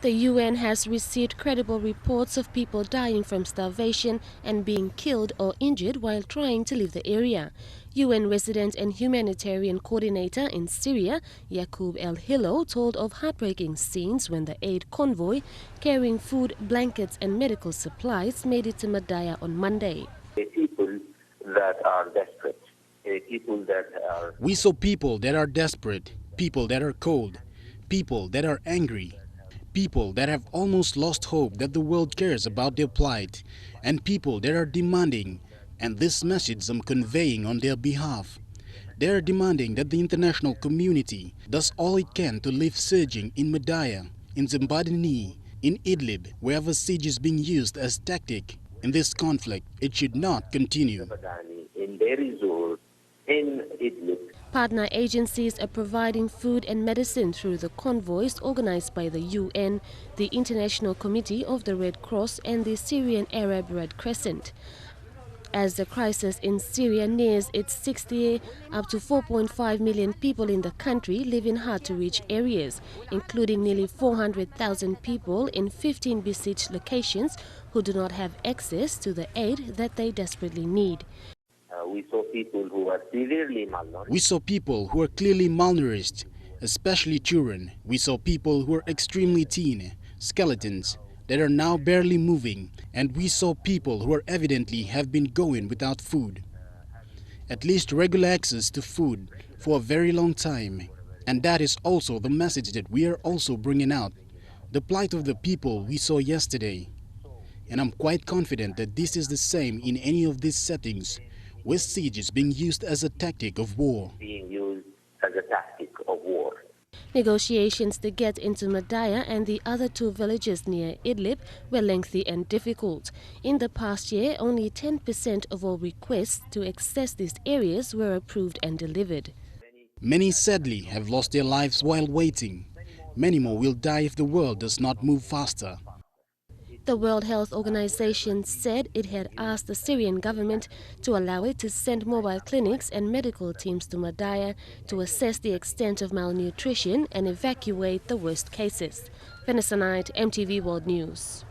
The UN has received credible reports of people dying from starvation and being killed or injured while trying to leave the area. UN resident and humanitarian coordinator in Syria, Yaqub El-Hilo, told of heartbreaking scenes when the aid convoy carrying food, blankets and medical supplies made it to Madaya on Monday. People that are desperate, people that are... We saw people that are desperate, people that are cold, people that are angry, people that have almost lost hope that the world cares about their plight, and people that are demanding, and this message I'm conveying on their behalf. They are demanding that the international community does all it can to lift sieging in Madaya, in Zimbabwe, in Idlib, wherever siege is being used as tactic. In this conflict, it should not continue. In their resort, in Idlib. Partner agencies are providing food and medicine through the convoys organized by the UN, the International Committee of the Red Cross and the Syrian Arab Red Crescent. As the crisis in Syria nears its 6th year, up to 4.5 million people in the country live in hard-to-reach areas, including nearly 400,000 people in 15 besieged locations who do not have access to the aid that they desperately need. We saw people who are severely malnourished. We saw people who are clearly malnourished, especially children. We saw people who are extremely thin, skeletons that are now barely moving, and we saw people who are evidently have been going without food. At least regular access to food for a very long time. And that is also the message that we are also bringing out. The plight of the people we saw yesterday. And I'm quite confident that this is the same in any of these settings, where siege is being used as a tactic of war. Negotiations to get into Madaya and the other two villages near Idlib were lengthy and difficult. In the past year, only 10% of all requests to access these areas were approved and delivered. Many sadly have lost their lives while waiting. Many more will die if the world does not move faster. The World Health Organization said it had asked the Syrian government to allow it to send mobile clinics and medical teams to Madaya to assess the extent of malnutrition and evacuate the worst cases. Vanessa Knight, EMTV World News.